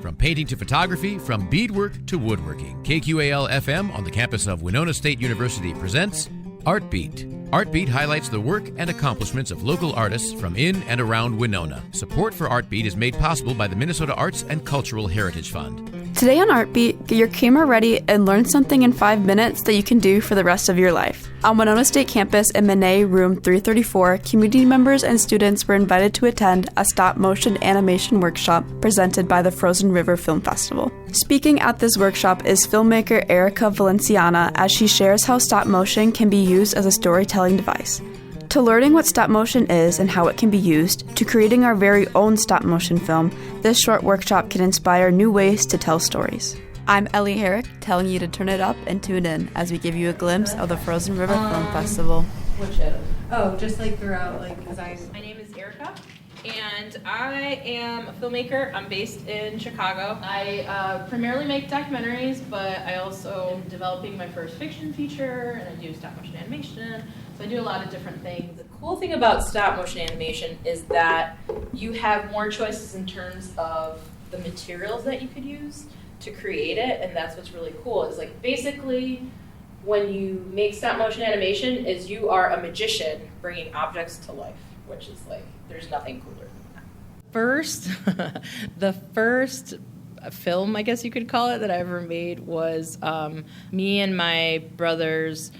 From painting to photography, from beadwork to woodworking, KQAL FM on the campus of Winona State University presents Art Beat. Art Beat highlights the work and accomplishments of local artists from in and around Winona. Support for Art Beat is made possible by the Minnesota Arts and Cultural Heritage Fund. Today on Art Beat, get your camera ready and learn something in 5 minutes that you can do for the rest of your life. On Winona State campus in Minne, room 334, community members and students were invited to attend a stop-motion animation workshop presented by the Frozen River Film Festival. Speaking at this workshop is filmmaker Erika Valenciana as she shares how stop-motion can be used as a storytelling device. To learning what stop-motion is and how it can be used, to creating our very own stop-motion film, this short workshop can inspire new ways to tell stories. I'm Elly Herrick, telling you to turn it up and tune in as we give you a glimpse of the Frozen River Film Festival. Which is? Oh, just like throughout, like, because My name is Erika, and I am a filmmaker. I'm based in Chicago. I primarily make documentaries, but I also am developing my first fiction feature, and I do stop-motion animation. So I do a lot of different things. The cool thing about stop-motion animation is that you have more choices in terms of the materials that you could use to create it, and that's what's really cool. Is like basically when you make stop-motion animation is you are a magician bringing objects to life, which is like there's nothing cooler than that. The first film, I guess you could call it, that I ever made was me and my brothers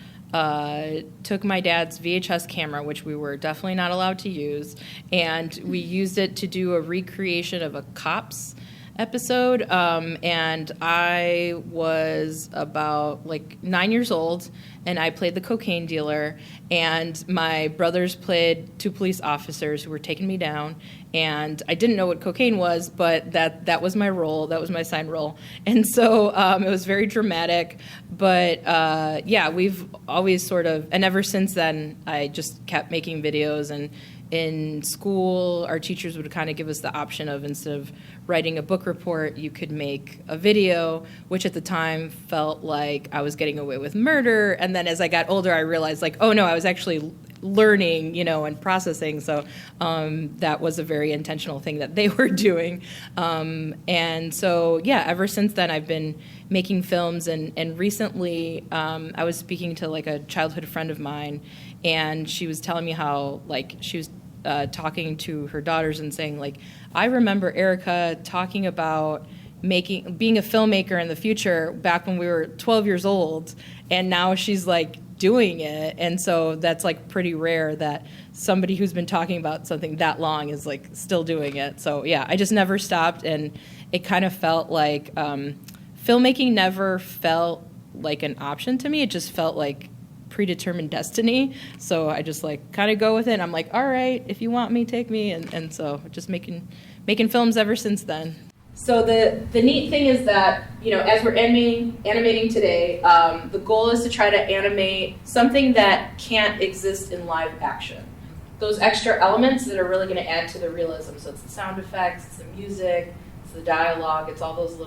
took my dad's VHS camera, which we were definitely not allowed to use, and we used it to do a recreation of a Cops episode, and I was about 9 years old, and I played the cocaine dealer, and my brothers played two police officers who were taking me down, and I didn't know what cocaine was, but that was my role, that was my assigned role, and so it was very dramatic, but we've always sort of, and ever since then, I just kept making videos, and in school, our teachers would kind of give us the option of, instead of writing a book report, you could make a video, which at the time felt like I was getting away with murder. And then as I got older, I realized, oh no, I was actually learning, and processing. So that was a very intentional thing that they were doing. And so, ever since then, I've been making films. And recently, I was speaking to a childhood friend of mine, and she was telling me how she was talking to her daughters and saying I remember Erika talking about being a filmmaker in the future back when we were 12 years old, and now she's doing it. And so that's pretty rare that somebody who's been talking about something that long is still doing it. So I just never stopped, and it kind of felt like filmmaking never felt like an option to me. It just felt like predetermined destiny. So I just kind of go with it. I'm all right, if you want me, take me. And so just making films ever since then. So the neat thing is that, as we're animating today, the goal is to try to animate something that can't exist in live action. Those extra elements that are really going to add to the realism. So it's the sound effects, it's the music, it's the dialogue, it's all those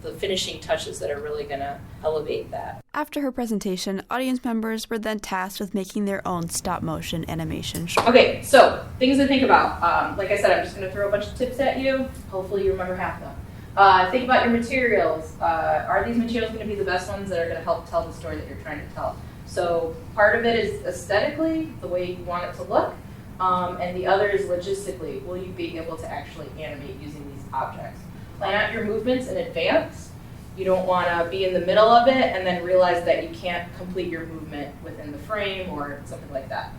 the finishing touches that are really going to elevate that. After her presentation, audience members were then tasked with making their own stop-motion animation short. Okay, so things to think about. Like I said, I'm just going to throw a bunch of tips at you. Hopefully you remember half of them. Think about your materials. Are these materials going to be the best ones that are going to help tell the story that you're trying to tell? So part of it is aesthetically, the way you want it to look, and the other is logistically. Will you be able to actually animate using these objects? Plan out your movements in advance. You don't want to be in the middle of it and then realize that you can't complete your movement within the frame or something like that.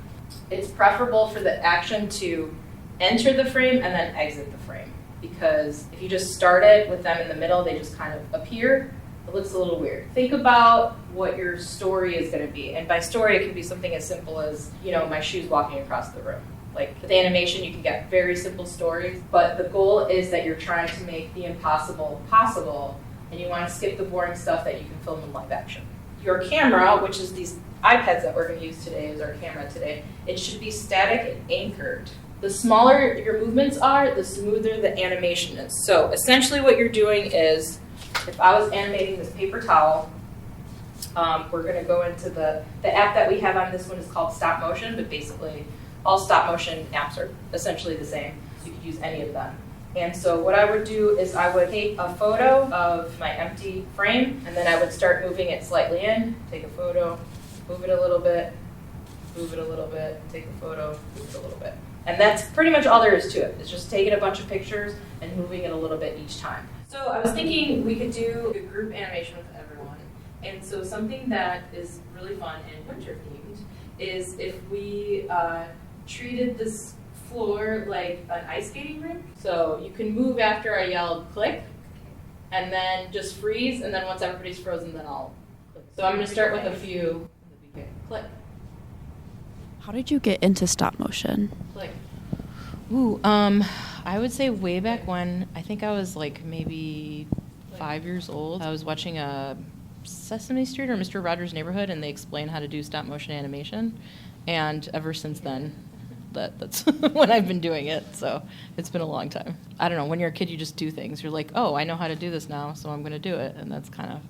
It's preferable for the action to enter the frame and then exit the frame, because if you just start it with them in the middle, they just kind of appear. It looks a little weird. Think about what your story is going to be. And by story, it can be something as simple as, my shoes walking across the room. With animation, you can get very simple stories, but the goal is that you're trying to make the impossible possible, and you want to skip the boring stuff that you can film in live action. Your camera, which is these iPads that we're going to use today, is our camera today, it should be static and anchored. The smaller your movements are, the smoother the animation is. So essentially what you're doing is, if I was animating this paper towel, we're going to go into the app that we have on this one is called Stop Motion, but basically all stop motion apps are essentially the same, so you could use any of them. And so what I would do is I would take a photo of my empty frame, and then I would start moving it slightly in, take a photo, move it a little bit, move it a little bit, take a photo, move it a little bit. And that's pretty much all there is to it. It's just taking a bunch of pictures and moving it a little bit each time. So I was thinking we could do a group animation with everyone. And so something that is really fun and winter themed is if we treated this floor like an ice skating rink. So you can move after I yelled click, and then just freeze, and then once everybody's frozen, then I'll click. So I'm going to start with a few. Click. How did you get into stop motion? Click. Ooh, I would say way back when, I think I was like maybe 5 years old. I was watching a Sesame Street or Mr. Rogers' Neighborhood, and they explain how to do stop motion animation. And ever since then, that's when I've been doing it. So it's been a long time. I don't know, when you're a kid, you just do things. You're like, oh, I know how to do this now, so I'm going to do it. And that's kind of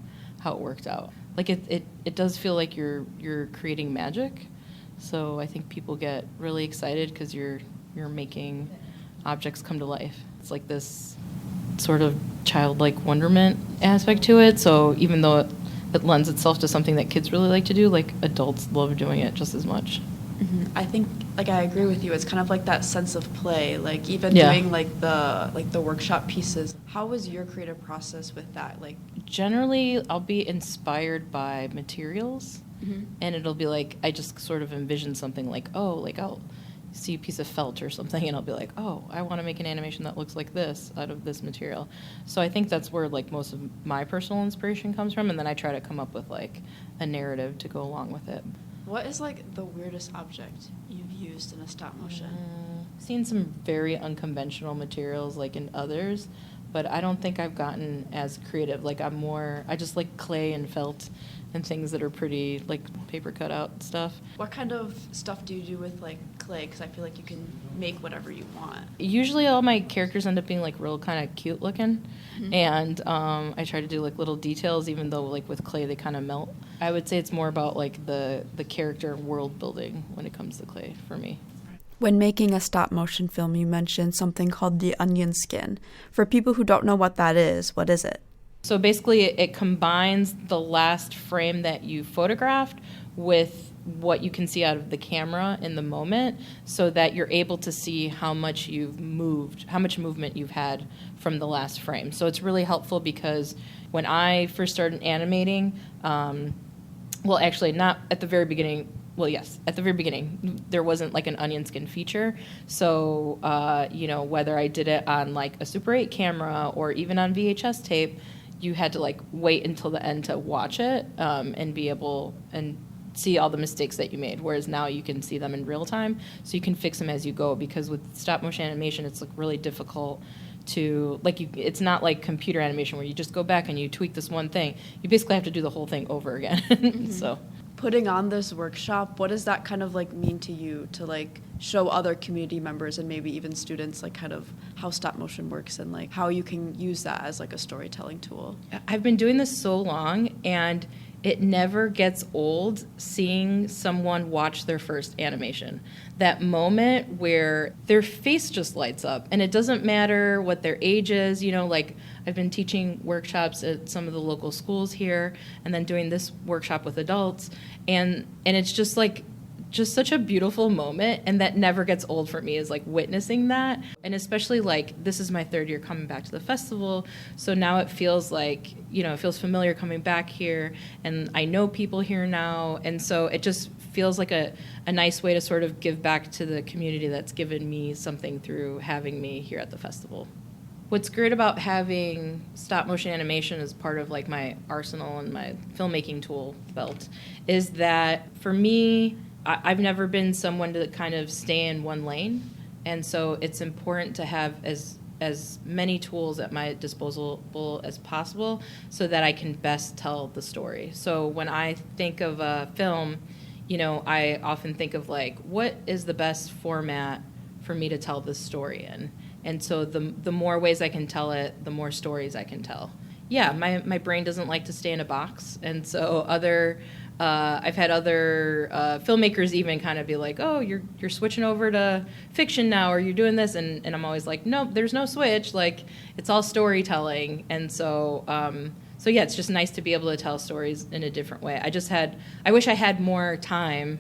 how it worked out. Like it does feel like you're creating magic. So I think people get really excited because you're making objects come to life. It's like this sort of childlike wonderment aspect to it. So even though it lends itself to something that kids really like to do, like adults love doing it just as much. Mm-hmm. I think, like, I agree with you. It's kind of like that sense of play, like even doing like the workshop pieces. How was your creative process with that? Like, generally, I'll be inspired by materials, mm-hmm. and it'll be like I just sort of envision something like, oh, like I'll see a piece of felt or something, and I'll be like, oh, I want to make an animation that looks like this out of this material. So I think that's where like most of my personal inspiration comes from, and then I try to come up with like a narrative to go along with it. What is like the weirdest object you've used in a stop motion? I've seen some very unconventional materials like in others, but I don't think I've gotten as creative. Like I just like clay and felt and things that are pretty like paper cutout stuff. What kind of stuff do you do with like clay? Because I feel like you can make whatever you want. Usually all my characters end up being like real kind of cute looking, mm-hmm. and I try to do like little details, even though like with clay they kind of melt. I would say it's more about like the character and world building when it comes to clay for me. When making a stop motion film, you mentioned something called the onion skin. For people who don't know what that is, what is it? So basically it combines the last frame that you photographed with what you can see out of the camera in the moment, so that you're able to see how much you've moved, how much movement you've had from the last frame. So it's really helpful because when I first started animating, well, actually not at the very beginning. Well, yes, at the very beginning, there wasn't like an onion skin feature. So, whether I did it on like a Super 8 camera or even on VHS tape, you had to like wait until the end to watch it and be able and see all the mistakes that you made. Whereas now you can see them in real time, so you can fix them as you go. Because with stop motion animation, it's like really difficult to it's not like computer animation where you just go back and you tweak this one thing. You basically have to do the whole thing over again. Mm-hmm. So. Putting on this workshop, what does that kind of like mean to you to like show other community members and maybe even students like kind of how stop motion works and like how you can use that as like a storytelling tool? I've been doing this so long, and it never gets old seeing someone watch their first animation. That moment where their face just lights up, and it doesn't matter what their age is, like I've been teaching workshops at some of the local schools here and then doing this workshop with adults, and it's just such a beautiful moment, and that never gets old for me, is like witnessing that. And especially like this is my third year coming back to the festival, so now it feels like it feels familiar coming back here, and I know people here now, and so it just feels like a nice way to sort of give back to the community that's given me something through having me here at the festival. What's great about having stop motion animation as part of like my arsenal and my filmmaking tool belt is that for me, I've never been someone to kind of stay in one lane, and so it's important to have as many tools at my disposal as possible so that I can best tell the story. So when I think of a film, I often think of like, what is the best format for me to tell this story in? And so the more ways I can tell it, the more stories I can tell. Yeah, my brain doesn't like to stay in a box, and so other I've had other filmmakers even kind of be like, oh, you're switching over to fiction now, or you're doing this, and I'm always like, no, there's no switch. Like, it's all storytelling. And so yeah, it's just nice to be able to tell stories in a different way. I wish I had more time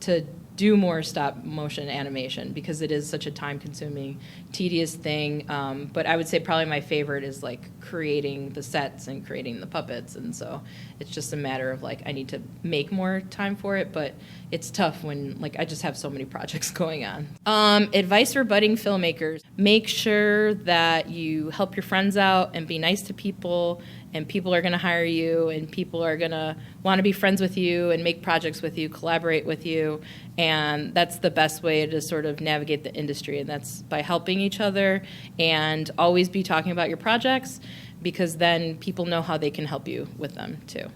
to do more stop motion animation, because it is such a time-consuming, tedious thing. But I would say probably my favorite is like creating the sets and creating the puppets, and so it's just a matter of like I need to make more time for it. But it's tough when like I just have so many projects going on. Advice for budding filmmakers: make sure that you help your friends out and be nice to people. And people are going to hire you, and people are going to want to be friends with you and make projects with you, collaborate with you. And that's the best way to sort of navigate the industry. And that's by helping each other and always be talking about your projects, because then people know how they can help you with them too.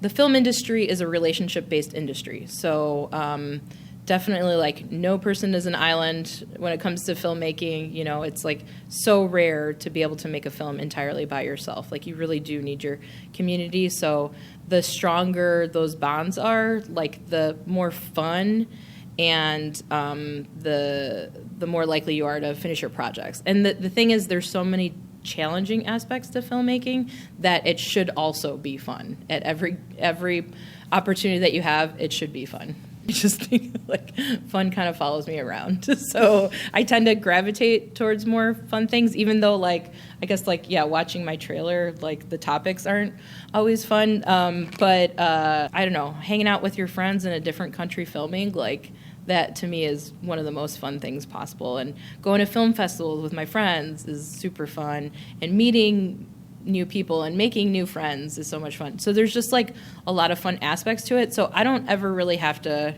The film industry is a relationship-based industry. So definitely, like, no person is an island when it comes to filmmaking. You know, it's like so rare to be able to make a film entirely by yourself. Like, you really do need your community. So the stronger those bonds are, like, the more fun and the more likely you are to finish your projects. And the thing is, there's so many challenging aspects to filmmaking that it should also be fun. At every opportunity that you have, it should be fun. I just think like fun kind of follows me around. So I tend to gravitate towards more fun things, even though like, I guess like, yeah, watching my trailer, like the topics aren't always fun. But I don't know, hanging out with your friends in a different country filming, like that to me is one of the most fun things possible. And going to film festivals with my friends is super fun, and meeting new people and making new friends is so much fun. So there's just like a lot of fun aspects to it. So I don't ever really have to,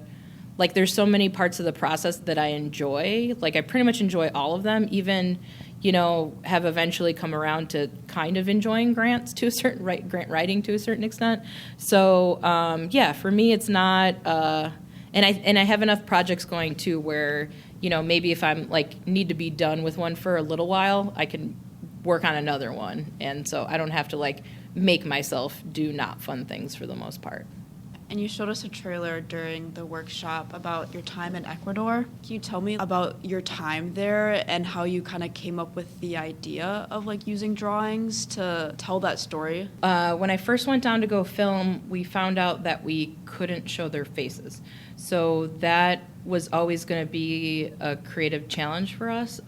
like, there's so many parts of the process that I enjoy. Like, I pretty much enjoy all of them, even, you know, have eventually come around to kind of enjoying grants to a certain grant writing to a certain extent. So yeah, for me it's not and I have enough projects going too where, you know, maybe if I'm like need to be done with one for a little while, I can work on another one, and so I don't have to like make myself do not fun things for the most part. And you showed us a trailer during the workshop about your time in Ecuador. Can you tell me about your time there and how you kind of came up with the idea of like using drawings to tell that story? When I first went down to go film, we found out that we couldn't show their faces. So that was always going to be a creative challenge for us,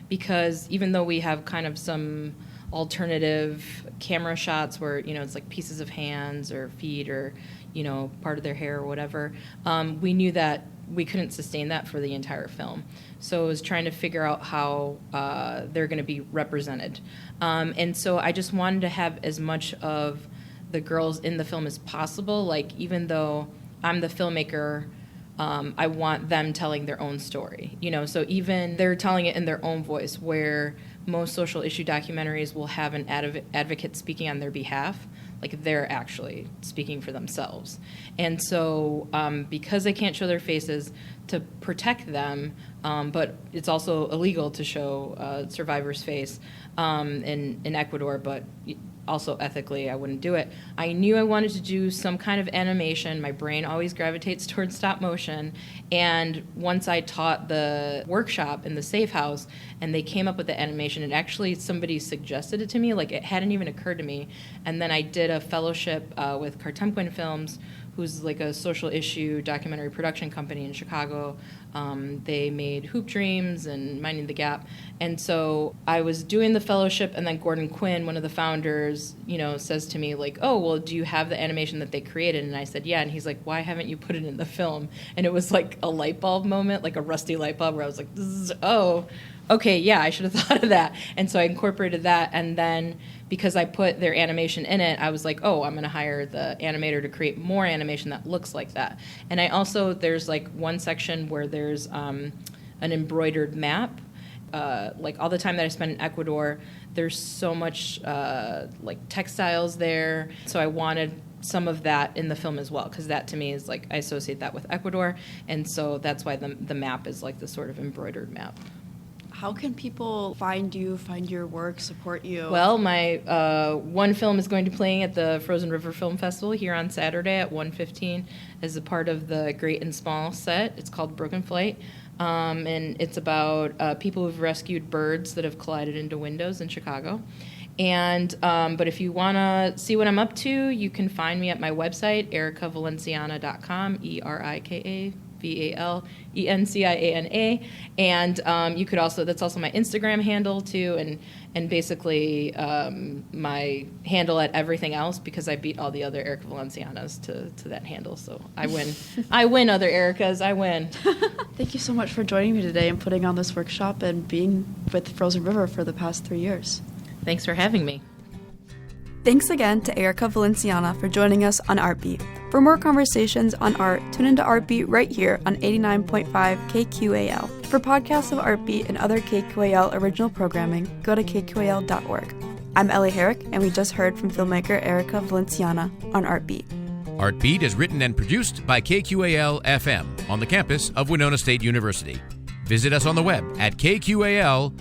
because even though we have kind of some alternative camera shots where, you know, it's like pieces of hands or feet or, you know, part of their hair or whatever, we knew that we couldn't sustain that for the entire film. So it was trying to figure out how they're going to be represented. And so I just wanted to have as much of the girls in the film as possible. Like, even though I'm the filmmaker, I want them telling their own story. You know, so even they're telling it in their own voice, where most social issue documentaries will have an advocate speaking on their behalf. Like, they're actually speaking for themselves. And so because I can't show their faces, to protect them, but it's also illegal to show a survivor's face in Ecuador, but also ethically I wouldn't do it. I knew I wanted to do some kind of animation. My brain always gravitates towards stop motion. And once I taught the workshop in the Safe House and they came up with the animation, and actually somebody suggested it to me, like it hadn't even occurred to me. And then I did a fellowship with Cartemquin Films, who's like a social issue documentary production company in Chicago. They made Hoop Dreams and Minding the Gap. And so I was doing the fellowship, and then Gordon Quinn, one of the founders, you know, says to me like, oh, well, do you have the animation that they created? And I said, yeah. And he's like, why haven't you put it in the film? And it was like a light bulb moment, like a rusty light bulb, where I was like, oh, okay, yeah, I should have thought of that. And so I incorporated that, and then because I put their animation in it, I was like, oh, I'm going to hire the animator to create more animation that looks like that. And I also, there's like one section where there's an embroidered map. Like all the time that I spent in Ecuador, there's so much like textiles there. So I wanted some of that in the film as well, because that to me is like, I associate that with Ecuador. And so that's why the map is like the sort of embroidered map. How can people find you, find your work, support you? Well, my one film is going to be playing at the Frozen River Film Festival here on Saturday at 1:15 as a part of the Great and Small set. It's called Broken Flight, and it's about people who've rescued birds that have collided into windows in Chicago. And but if you want to see what I'm up to, you can find me at my website, erikavalenciana.com, ErikaValenciana. And you could also, that's also my Instagram handle too, and basically my handle at everything else, because I beat all the other Erika Valencianas to that handle. So I win. I win, other Erikas. I win. Thank you so much for joining me today and putting on this workshop and being with Frozen River for the past 3 years. Thanks for having me. Thanks again to Erika Valenciana for joining us on Artbeat. For more conversations on art, tune into Artbeat right here on 89.5 KQAL. For podcasts of Artbeat and other KQAL original programming, go to kqal.org. I'm Elly Herrick, and we just heard from filmmaker Erika Valenciana on Artbeat. Artbeat is written and produced by KQAL FM on the campus of Winona State University. Visit us on the web at kqal.org.